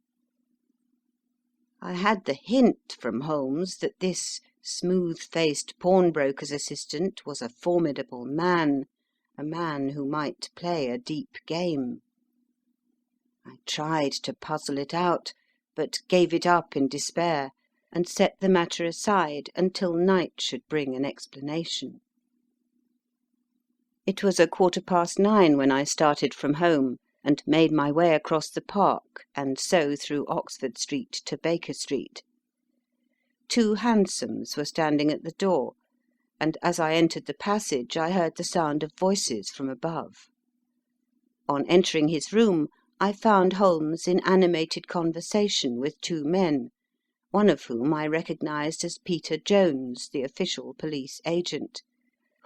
I had the hint from Holmes that this smooth-faced pawnbroker's assistant was a formidable man, a man who might play a deep game. I tried to puzzle it out, but gave it up in despair, and set the matter aside until night should bring an explanation. It was 9:15 when I started from home, and made my way across the park, and so through Oxford Street to Baker Street. 2 hansoms were standing at the door, and as I entered the passage I heard the sound of voices from above. On entering his room, I found Holmes in animated conversation with 2 men, one of whom I recognised as Peter Jones, the official police agent,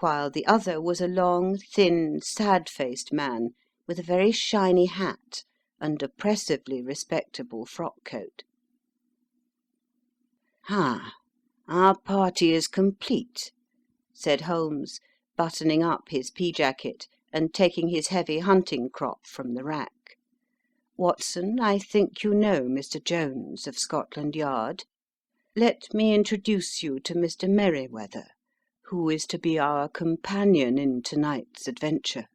while the other was a long, thin, sad-faced man with a very shiny hat and oppressively respectable frock-coat. "Ah, our party is complete," said Holmes, buttoning up his pea-jacket and taking his heavy hunting crop from the rack. "Watson, I think you know Mr. Jones of Scotland Yard. Let me introduce you to Mr. Merriweather, who is to be our companion in to-night's adventure."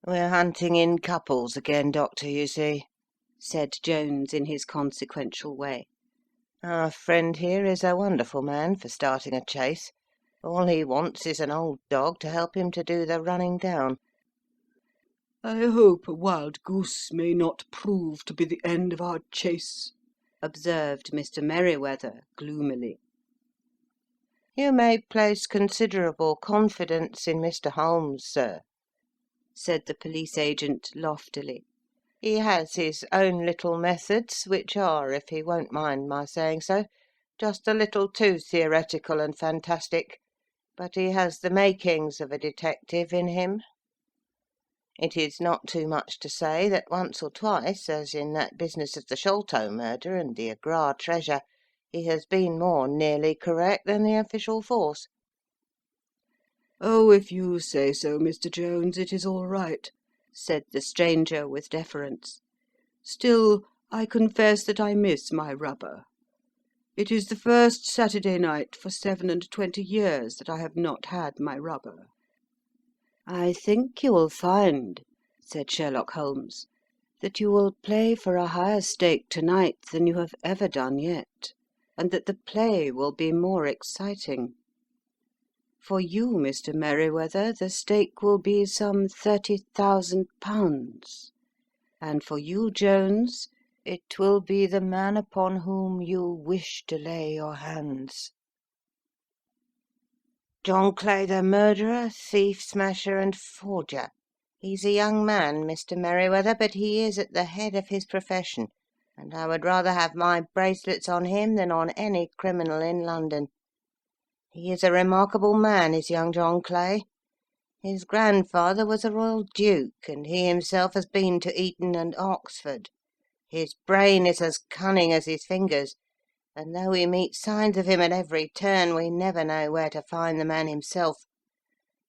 "We're hunting in couples again, Doctor, you see," said Jones in his consequential way. "Our friend here is a wonderful man for starting a chase. All he wants is an old dog to help him to do the running down." "I hope a wild goose may not prove to be the end of our chase," observed Mr. Merriweather gloomily. "You may place considerable confidence in Mr. Holmes, sir," said the police agent loftily. "He has his own little methods, which are, if he won't mind my saying so, just a little too theoretical and fantastic, but he has the makings of a detective in him. It is not too much to say that once or twice, as in that business of the Sholto murder and the Agra treasure, he has been more nearly correct than the official force." "Oh, if you say so, Mr. Jones, it is all right," said the stranger with deference. "Still, I confess that I miss my rubber. It is the first Saturday night for 27 years that I have not had my rubber." "I think you will find," said Sherlock Holmes, "that you will play for a higher stake to-night than you have ever done yet, and that the play will be more exciting. For you, Mr. Merriweather, the stake will be some £30,000, and for you, Jones, it will be the man upon whom you wish to lay your hands." "John Clay the murderer, thief, smasher, and forger. He's a young man, Mr. Merriweather, but he is at the head of his profession, and I would rather have my bracelets on him than on any criminal in London. He is a remarkable man, is young John Clay. His grandfather was a royal duke, and he himself has been to Eton and Oxford. His brain is as cunning as his fingers, and though we meet signs of him at every turn, we never know where to find the man himself.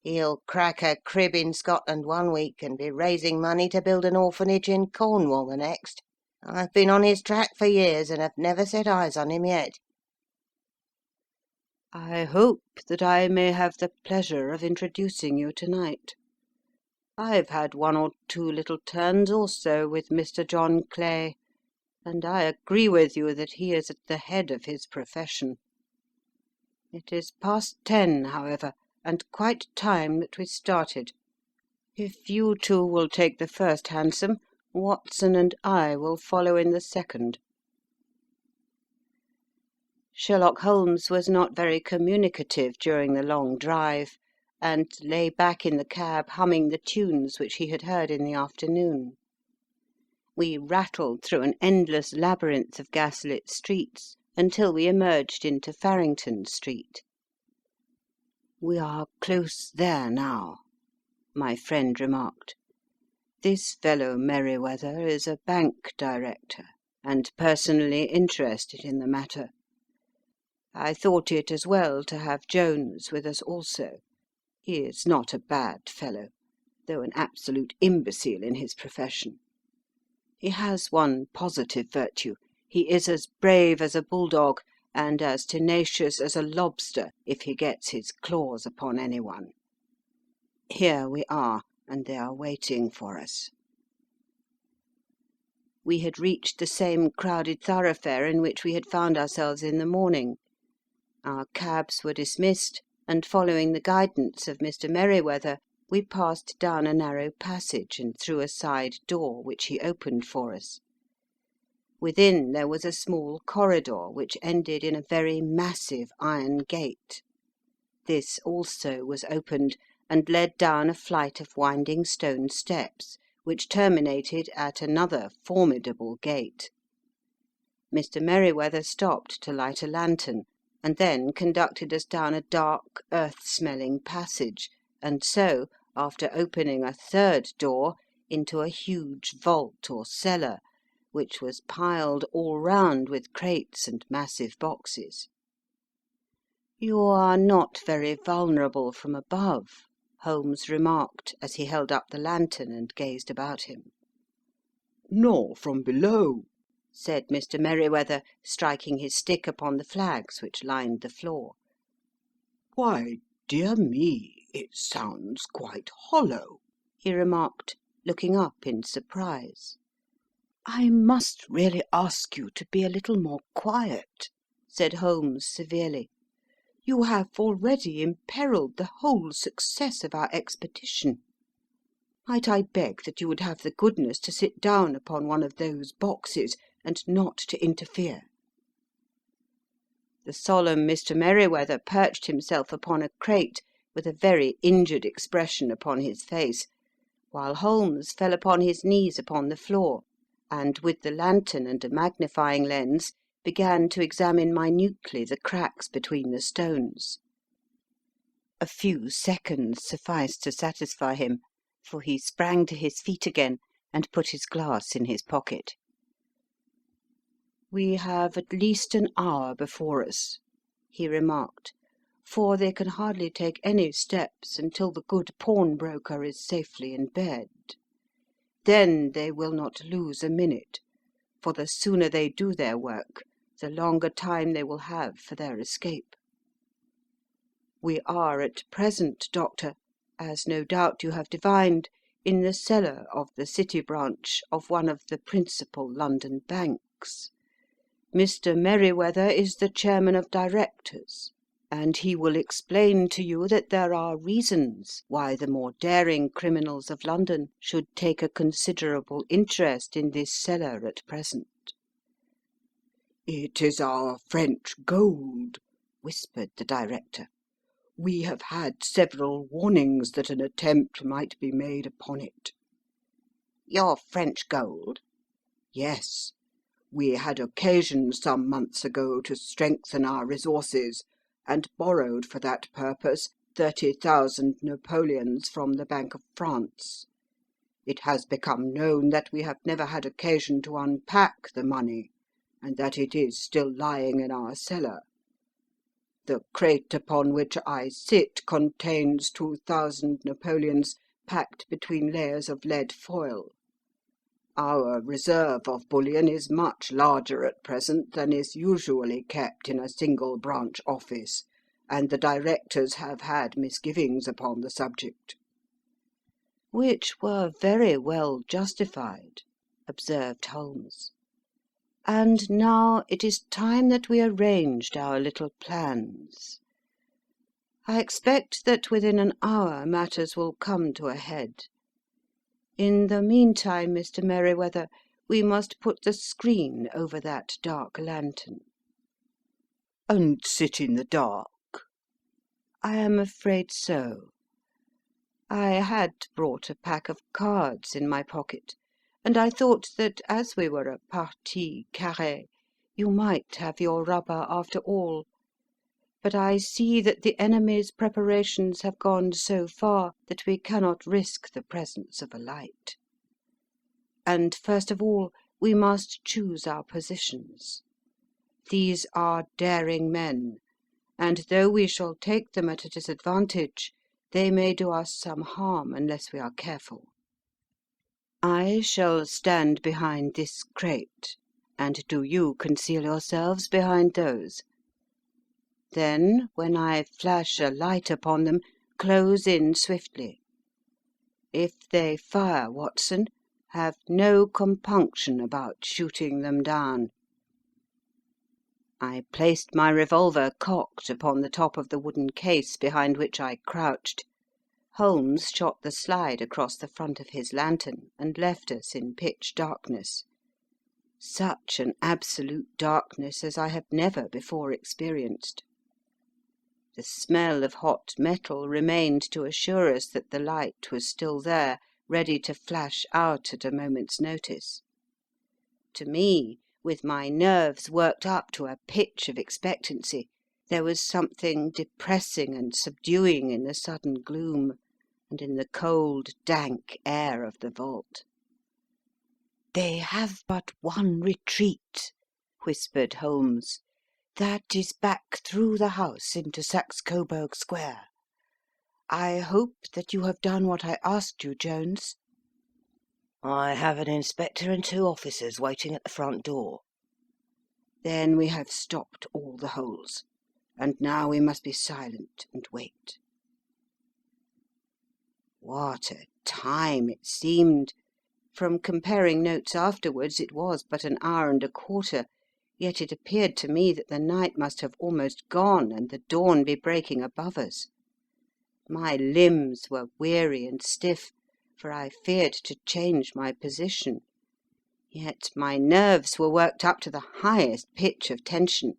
He'll crack a crib in Scotland one week and be raising money to build an orphanage in Cornwall the next. I've been on his track for years and have never set eyes on him yet." "I hope that I may have the pleasure of introducing you to-night. I've had 1 or 2 little turns also with Mr. John Clay, and I agree with you that he is at the head of his profession. It is past 10, however, and quite time that we started. If you 2 will take the first hansom, Watson and I will follow in the second." Sherlock Holmes was not very communicative during the long drive, and lay back in the cab humming the tunes which he had heard in the afternoon. We rattled through an endless labyrinth of gaslit streets until we emerged into Farrington Street. "We are close there now," my friend remarked. "This fellow Merriweather is a bank director, and personally interested in the matter. I thought it as well to have Jones with us also. He is not a bad fellow, though an absolute imbecile in his profession. He has one positive virtue. He is as brave as a bulldog and as tenacious as a lobster if he gets his claws upon anyone. Here we are, and they are waiting for us." We had reached the same crowded thoroughfare in which we had found ourselves in the morning. Our cabs were dismissed, and following the guidance of Mr. Merryweather, we passed down a narrow passage and through a side door, which he opened for us. Within there was a small corridor which ended in a very massive iron gate. This also was opened, and led down a flight of winding stone steps, which terminated at another formidable gate. Mr. Merryweather stopped to light a lantern, and then conducted us down a dark, earth-smelling passage, and so, after opening a third door, into a huge vault or cellar, which was piled all round with crates and massive boxes. "You are not very vulnerable from above," Holmes remarked, as he held up the lantern and gazed about him. "Nor from below," said Mr. Merryweather, striking his stick upon the flags which lined the floor. "Why, dear me, it sounds quite hollow," he remarked, looking up in surprise. "I must really ask you to be a little more quiet," said Holmes severely. "You have already imperilled the whole success of our expedition. Might I beg that you would have the goodness to sit down upon one of those boxes, and not to interfere?" The solemn Mr. Merryweather perched himself upon a crate, with a very injured expression upon his face, while Holmes fell upon his knees upon the floor, and, with the lantern and a magnifying lens, began to examine minutely the cracks between the stones. A few seconds sufficed to satisfy him, for he sprang to his feet again and put his glass in his pocket. "We have at least an hour before us," he remarked, "for they can hardly take any steps until the good pawnbroker is safely in bed. Then they will not lose a minute, for the sooner they do their work, the longer time they will have for their escape. We are at present, Doctor, as no doubt you have divined, in the cellar of the City branch of one of the principal London banks. Mr. Merryweather is the chairman of directors, and he will explain to you that there are reasons why the more daring criminals of London should take a considerable interest in this cellar at present." "It is our French gold," whispered the director. "We have had several warnings that an attempt might be made upon it." "Your French gold?" "Yes. We had occasion some months ago to strengthen our resources, and borrowed for that purpose 30,000 Napoleons from the Bank of France. It has become known that we have never had occasion to unpack the money, and that it is still lying in our cellar. The crate upon which I sit contains 2,000 Napoleons packed between layers of lead foil. Our reserve of bullion is much larger at present than is usually kept in a single branch office, and the directors have had misgivings upon the subject." "Which were very well justified," observed Holmes. "And now it is time that we arranged our little plans. I expect that within an hour matters will come to a head. In the meantime, Mr. Merryweather, we must put the screen over that dark lantern." "And sit in the dark?" "I am afraid so. I had brought a pack of cards in my pocket, and I thought that as we were a partie carrée, you might have your rubber after all. But I see that the enemy's preparations have gone so far that we cannot risk the presence of a light. And first of all, we must choose our positions. These are daring men, and though we shall take them at a disadvantage, they may do us some harm unless we are careful. I shall stand behind this crate, and do you conceal yourselves behind those. Then, when I flash a light upon them, close in swiftly. If they fire, Watson, have no compunction about shooting them down." I placed my revolver cocked upon the top of the wooden case behind which I crouched. Holmes shot the slide across the front of his lantern and left us in pitch darkness. Such an absolute darkness as I have never before experienced. The smell of hot metal remained to assure us that the light was still there, ready to flash out at a moment's notice. To me, with my nerves worked up to a pitch of expectancy, there was something depressing and subduing in the sudden gloom, and in the cold, dank air of the vault. "They have but one retreat," whispered Holmes. "That is back through the house into Saxe Coburg Square. I hope that you have done what I asked you, Jones." "I have an inspector and 2 officers waiting at the front door." "Then we have stopped all the holes, and now we must be silent and wait." What a time it seemed! From comparing notes afterwards, it was but an hour and a quarter, yet it appeared to me that the night must have almost gone and the dawn be breaking above us. My limbs were weary and stiff, for I feared to change my position, yet my nerves were worked up to the highest pitch of tension,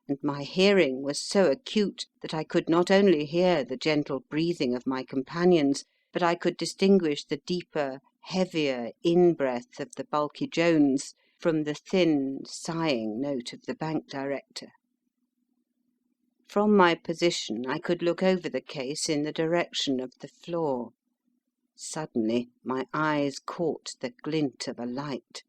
and my hearing was so acute that I could not only hear the gentle breathing of my companions, but I could distinguish the deeper, heavier in-breath of the bulky Jones from the thin, sighing note of the bank director. From my position I could look over the case in the direction of the floor. Suddenly my eyes caught the glint of a light.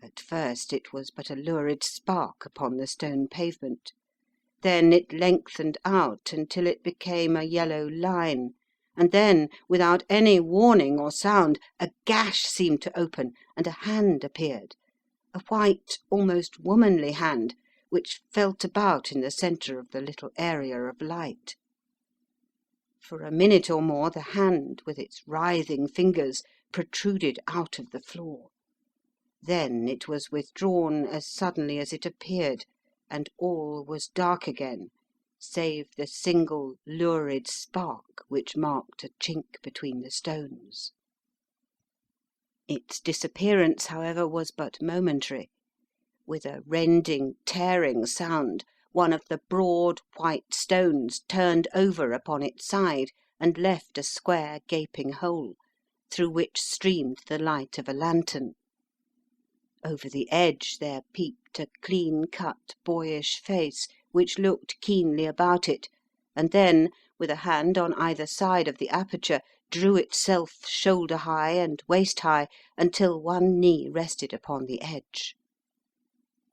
At first it was but a lurid spark upon the stone pavement. Then it lengthened out until it became a yellow line, and then, without any warning or sound, a gash seemed to open and a hand appeared, a white, almost womanly hand, which felt about in the centre of the little area of light. For a minute or more the hand, with its writhing fingers, protruded out of the floor. Then it was withdrawn as suddenly as it appeared, and all was dark again, save the single lurid spark which marked a chink between the stones. Its disappearance, however, was but momentary. With a rending, tearing sound, one of the broad, white stones turned over upon its side and left a square, gaping hole, through which streamed the light of a lantern. Over the edge there peeped a clean-cut, boyish face, which looked keenly about it, and then, with a hand on either side of the aperture, drew itself shoulder-high and waist-high until one knee rested upon the edge.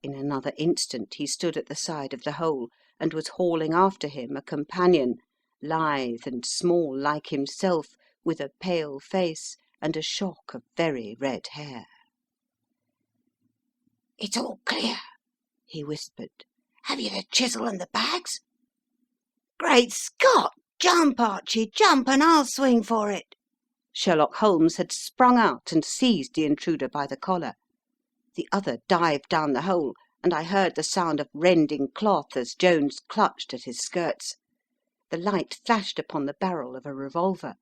In another instant he stood at the side of the hole, and was hauling after him a companion, lithe and small like himself, with a pale face and a shock of very red hair. "It's all clear," he whispered. "Have you the chisel and the bags?" "Great Scott! Jump, Archie, jump, and I'll swing for it." Sherlock Holmes had sprung out and seized the intruder by the collar. The other dived down the hole, and I heard the sound of rending cloth as Jones clutched at his skirts. The light flashed upon the barrel of a revolver,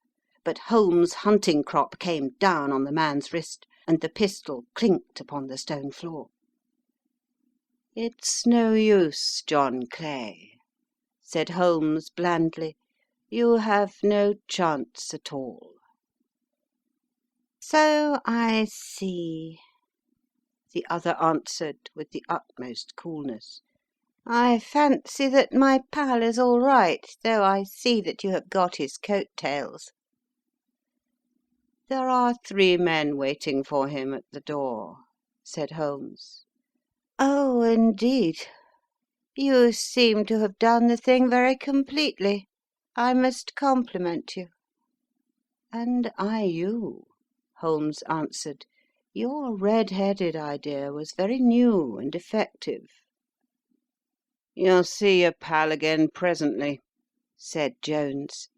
but Holmes' hunting crop came down on the man's wrist, and the pistol clinked upon the stone floor. "It's no use, John Clay," said Holmes blandly. "You have no chance at all." "So I see," the other answered with the utmost coolness. "I fancy that my pal is all right, though I see that you have got his coat-tails." "There are 3 men waiting for him at the door," said Holmes. "Oh, indeed. You seem to have done the thing very completely. I must compliment you." "And I you," Holmes answered. Your red-headed idea was very new and effective." "You'll see your pal again presently," said Jones.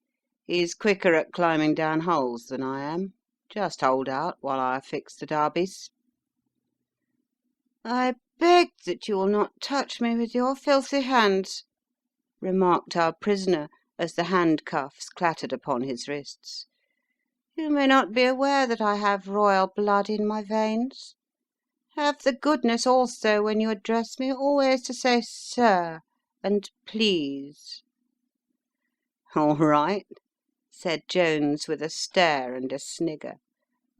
"He's quicker at climbing down holes than I am. Just hold out while I fix the derbies." "I beg that you will not touch me with your filthy hands," remarked our prisoner, as the handcuffs clattered upon his wrists. "You may not be aware that I have royal blood in my veins. Have the goodness also, when you address me, always to say 'sir' and 'please.'" "All right," said Jones, with a stare and a snigger.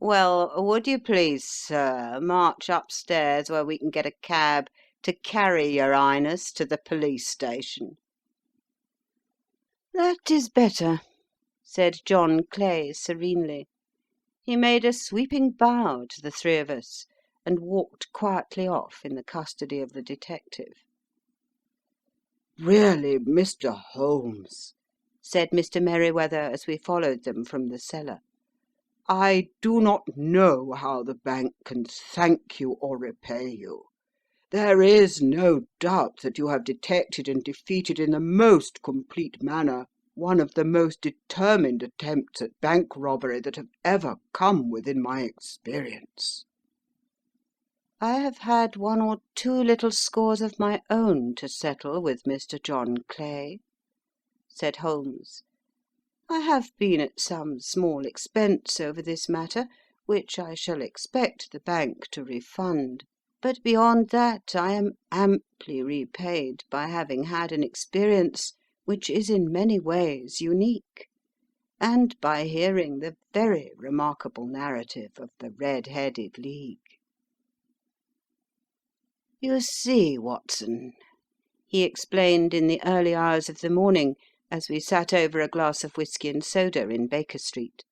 "Well, would you please, sir, march upstairs where we can get a cab to carry your Highness to the police station?" "That is better," said John Clay serenely. He made a sweeping bow to the three of us, and walked quietly off in the custody of the detective. "Really, Mr. Holmes," said Mr. Merryweather as we followed them from the cellar, "I do not know how the bank can thank you or repay you. There is no doubt that you have detected and defeated in the most complete manner one of the most determined attempts at bank robbery that have ever come within my experience." "I have had one or two little scores of my own to settle with Mr. John Clay," said Holmes. "I have been at some small expense over this matter, which I shall expect the bank to refund. But beyond that I am amply repaid by having had an experience which is in many ways unique, and by hearing the very remarkable narrative of the Red-Headed League. You see, Watson," he explained in the early hours of the morning, as we sat over a glass of whisky and soda in Baker Street,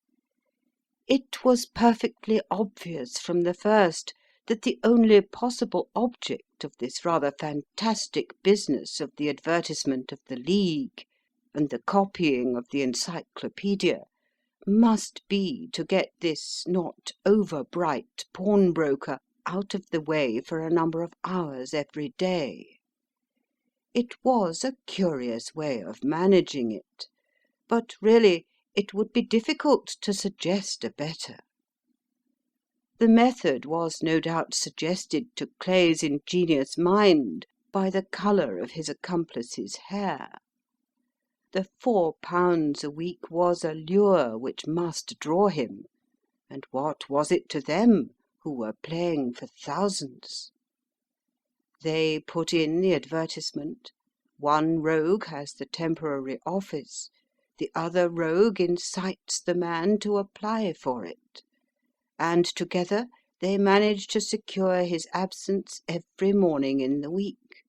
"it was perfectly obvious from the first that the only possible object of this rather fantastic business of the advertisement of the League and the copying of the Encyclopaedia must be to get this not over-bright pawnbroker out of the way for a number of hours every day. It was a curious way of managing it, but really it would be difficult to suggest a better. The method was no doubt suggested to Clay's ingenious mind by the colour of his accomplice's hair. The £4 a week was a lure which must draw him, and what was it to them who were playing for thousands? They put in the advertisement, one rogue has the temporary office, the other rogue incites the man to apply for it, and together they manage to secure his absence every morning in the week.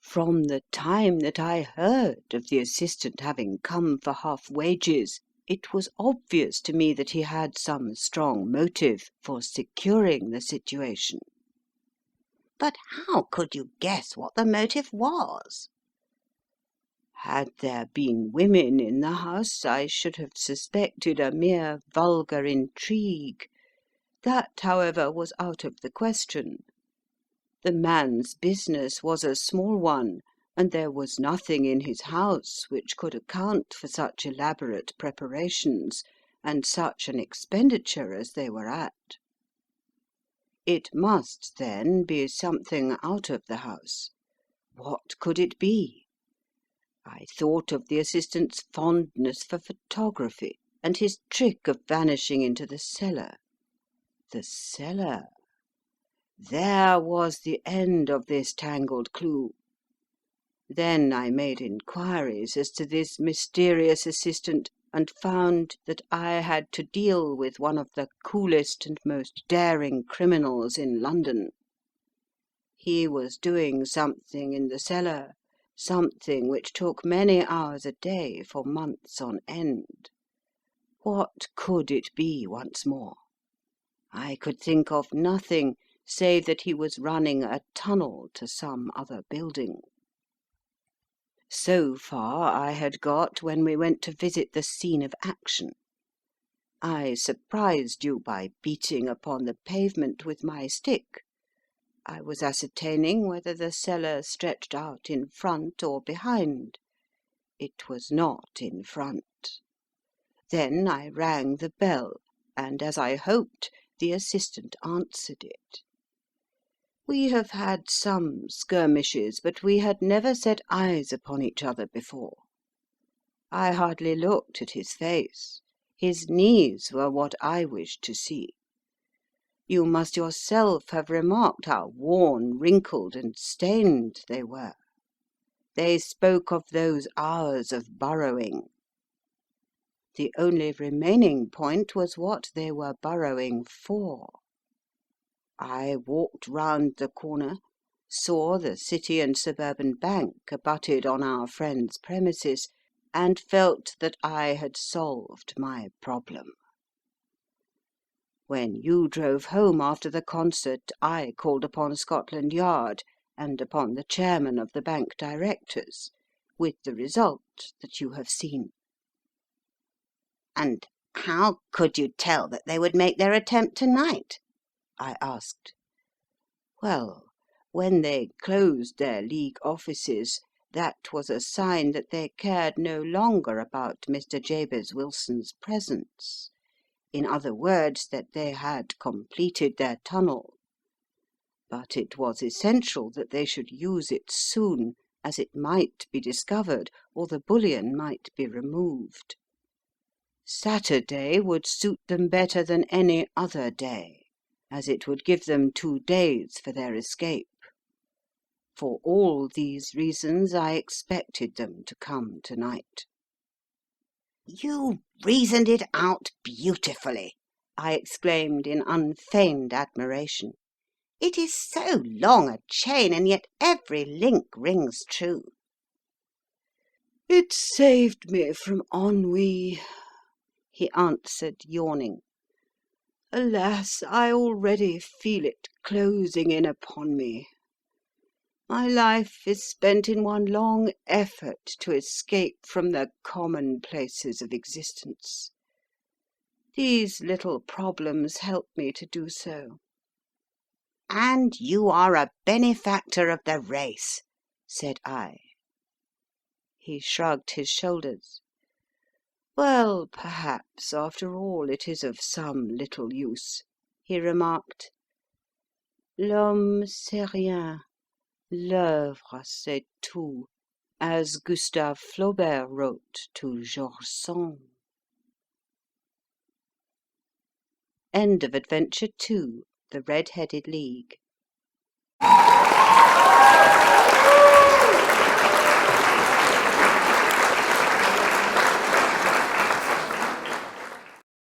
From the time that I heard of the assistant having come for half wages, it was obvious to me that he had some strong motive for securing the situation." "But how could you guess what the motive was?" "Had there been women in the house, I should have suspected a mere vulgar intrigue. That, however, was out of the question. The man's business was a small one, and there was nothing in his house which could account for such elaborate preparations and such an expenditure as they were at. It must, then, be something out of the house. What could it be? I thought of the assistant's fondness for photography, and his trick of vanishing into the cellar. The cellar! There was the end of this tangled clue. Then I made inquiries as to this mysterious assistant, and found that I had to deal with one of the coolest and most daring criminals in London. He was doing something in the cellar, something which took many hours a day for months on end. What could it be once more? I could think of nothing save that he was running a tunnel to some other building. So far I had got when we went to visit the scene of action. I surprised you by beating upon the pavement with my stick. I was ascertaining whether the cellar stretched out in front or behind. It was not in front. Then I rang the bell, and, as I hoped, the assistant answered it. We have had some skirmishes, but we had never set eyes upon each other before. I hardly looked at his face. His knees were what I wished to see. You must yourself have remarked how worn, wrinkled, and stained they were. They spoke of those hours of burrowing. The only remaining point was what they were burrowing for. I walked round the corner, saw the City and Suburban Bank abutted on our friend's premises, and felt that I had solved my problem. When you drove home after the concert, I called upon Scotland Yard and upon the chairman of the bank directors, with the result that you have seen. And how could you tell that they would make their attempt tonight? I asked. Well, when they closed their League offices, that was a sign that they cared no longer about Mr. Jabez Wilson's presence. In other words, that they had completed their tunnel. But it was essential that they should use it soon, as it might be discovered, or the bullion might be removed. Saturday would suit them better than any other day, as it would give them 2 days for their escape. For all these reasons I expected them to come tonight. You reasoned it out beautifully, I exclaimed in unfeigned admiration. It is so long a chain, and yet every link rings true. It saved me from ennui, he answered, yawning. Alas, I already feel it closing in upon me. My life is spent in one long effort to escape from the commonplaces of existence. These little problems help me to do so. And you are a benefactor of the race, said I. He shrugged his shoulders. Well, perhaps, after all, it is of some little use, he remarked. L'homme c'est rien. L'œuvre, c'est tout, as Gustave Flaubert wrote to George Sand. End of Adventure 2, The Red-Headed League.